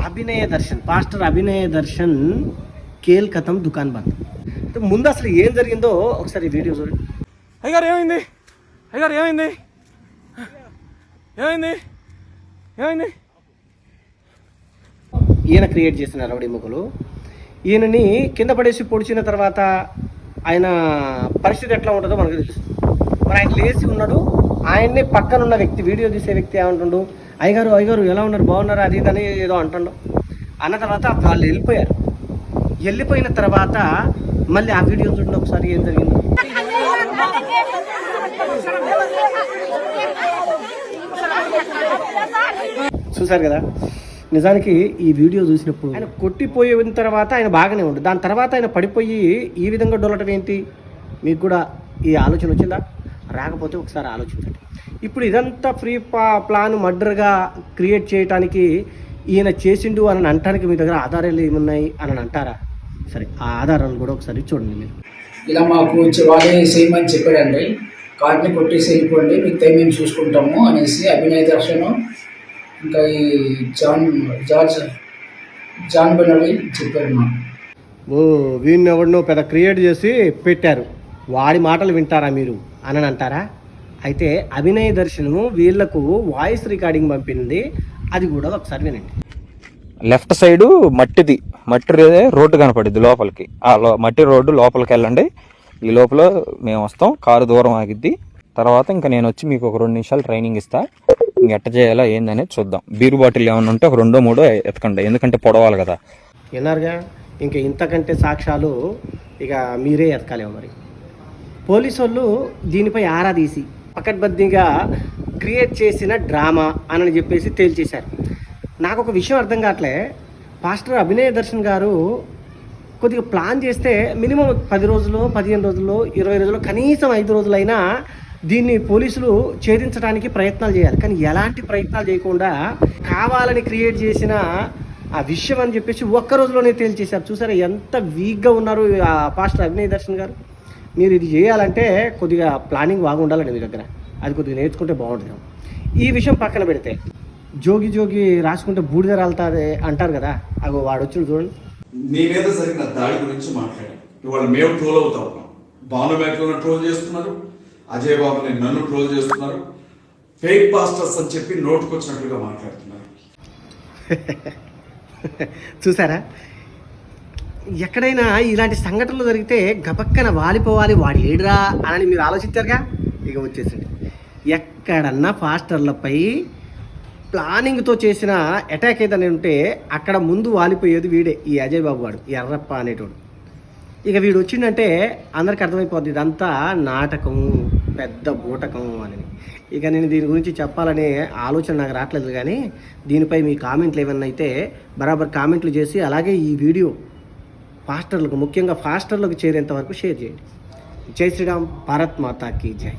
అభినయ Darshan, pastor అభినయ దర్శన్ కేల్ కథం దుకాన్ బంద్. ముందు అసలు ఏం జరిగిందో ఒకసారి వీడియో చూడండి. అయ్యారు ఏమైంది? అయ్యారు ఏమైంది? ఏమైంది? ఏమైంది? ఈయన క్రియేట్ చేసిన రౌడీ ముగ్గులు ఈయనని కింద పడేసి పొడిచిన తర్వాత ఆయన పరిస్థితి ఎట్లా ఉంటుందో మనకు తెలుసు. మరి ఆయన లేచి ఉన్నాడు, ఆయన్ని పక్కనున్న వ్యక్తి, వీడియో తీసే వ్యక్తి ఏమంటుండు, అయ్యగారు అయ్యగారు ఎలా ఉన్నారు, బాగున్నారు, అది ఇదని ఏదో అంటుండు. అన్న తర్వాత వాళ్ళు వెళ్ళిపోయారు. వెళ్ళిపోయిన తర్వాత మళ్ళీ ఆ వీడియో చూడండి ఒకసారి ఏం జరిగింది. చూసారు కదా. నిజానికి ఈ వీడియో చూసినప్పుడు ఆయన కొట్టిపోయిన తర్వాత ఆయన బాగానే ఉండు, దాని తర్వాత ఆయన పడిపోయి ఈ విధంగా డొల్లటం ఏంటి? మీకు కూడా ఈ ఆలోచన వచ్చిందా? రాకపోతే ఒకసారి ఆలోచించండి. ఇప్పుడు ఇదంతా ప్లాన్ మర్డర్గా క్రియేట్ చేయడానికి ఈయన చేసిండు అని అంటానికి మీ దగ్గర ఆధారాలు ఏమున్నాయి అని అంటారా? సరే, ఆ ఆధారాలు కూడా ఒకసారి చూడండి. మీరు ఇలా మాకు వాళ్ళే చేయమని చెప్పాడండి, కార్డ్ని కొట్టేసి వెళ్ళిపోండి, మిగతా మేము చూసుకుంటాము అనేసి అభినయ దర్శనం ఇంకా ఈ జాన్ బెనడి చెప్పాడు మాకు. వీడిని ఎవరినో పెద్ద క్రియేట్ చేసి పెట్టారు, వాడి మాటలు వింటారా మీరు అని అంటారా? అయితే అభినయ దర్శనము వీళ్లకు వాయిస్ రికార్డింగ్ పంపింది, అది కూడా ఒకసారి వినండి. లెఫ్ట్ సైడ్ మట్టి రోడ్డు కనపడింది లోపలికి, ఆ మట్టి రోడ్డు లోపలికి వెళ్ళండి, ఈ లోపల మేము వస్తాం, కారు దూరం ఆగిద్ది. తర్వాత ఇంకా నేను వచ్చి మీకు ఒక 2 నిమిషాలు ట్రైనింగ్ ఇస్తా, ఎట్ట చేయాలా ఏందనేది చూద్దాం. బీరు బాటిల్ ఏమన్నా ఉంటే ఒక 2-3 ఎతకండి, ఎందుకంటే పొడవాలి కదా. విన్నారుగా, ఇంకా ఇంతకంటే సాక్ష్యాలు ఇక మీరే ఎతకాలేమో. మరి పోలీసు వాళ్ళు దీనిపై ఆరా తీసి పకడ్బందీగా క్రియేట్ చేసిన డ్రామా అని చెప్పేసి తేల్చేశారు. నాకు ఒక విషయం అర్థం కావట్లే, పాస్టర్ అభినయ దర్శన్ గారు కొద్దిగా ప్లాన్ చేస్తే మినిమం 10 రోజులు, 15 రోజులు, 20 రోజులు, కనీసం 5 రోజులైనా దీన్ని పోలీసులు ఛేదించడానికి ప్రయత్నాలు చేయాలి. కానీ ఎలాంటి ప్రయత్నాలు చేయకుండా కావాలని క్రియేట్ చేసిన ఆ విషయం అని చెప్పేసి ఒక్క రోజులోనే తేల్చేశారు. చూసారా ఎంత వీక్గా ఉన్నారు ఆ పాస్టర్ అభినయ దర్శన్ గారు. మీరు ఇది చేయాలంటే కొద్దిగా ప్లానింగ్ బాగా ఉండాలండి మీ దగ్గర, అది కొద్దిగా నేర్చుకుంటే బాగుంటుంది. ఈ విషయం పక్కన పెడితే జోగి రాసుకుంటే బూడిద రాలుతుంది అంటారు కదా, అగో వాడు వచ్చిన చూడండి. నీ మీద జరిగిన దాడి గురించి మాట్లాడాం. ఇవాళ మేము ట్రోల్ అవుతా ఉన్నాం. భాను మేకలను ట్రోల్ చేస్తున్నారు, అజయ్ బాబుని నన్ను ట్రోల్ చేస్తున్నారు, ఫేక్ పాస్టర్స్ అని చెప్పి నోటుకొచ్చినట్లుగా మాట్లాడుతున్నారు. చూసారా, ఎక్కడైనా ఇలాంటి సంఘటనలు జరిగితే గబక్కన వాలిపోవాలి, వాడు ఏడురా అని మీరు ఆలోచించారుగా. ఇక వచ్చేసింది, ఎక్కడన్నా పాస్టర్లపై ప్లానింగ్తో చేసిన అటాక్ ఏదైనా ఉంటే అక్కడ ముందు వాలిపోయేది వీడే, ఈ అజయ్ బాబు వాడు, ఎర్రప్ప అనేటోడు. ఇక వీడు వచ్చిందంటే అందరికి అర్థమైపోద్ది ఇదంతా నాటకం, పెద్ద బూటకం అని. ఇక నేను దీని గురించి చెప్పాలనే ఆలోచన నాకు రావట్లేదు. కానీ దీనిపై మీ కామెంట్లు ఏమన్నా అయితే బరాబర్ కామెంట్లు చేసి, అలాగే ఈ వీడియో పాస్టర్లకు, ముఖ్యంగా పాస్టర్లకు చేరేంత వరకు షేర్ చేయండి. జై శ్రీరామ్, భారత్ మాతాకి జై.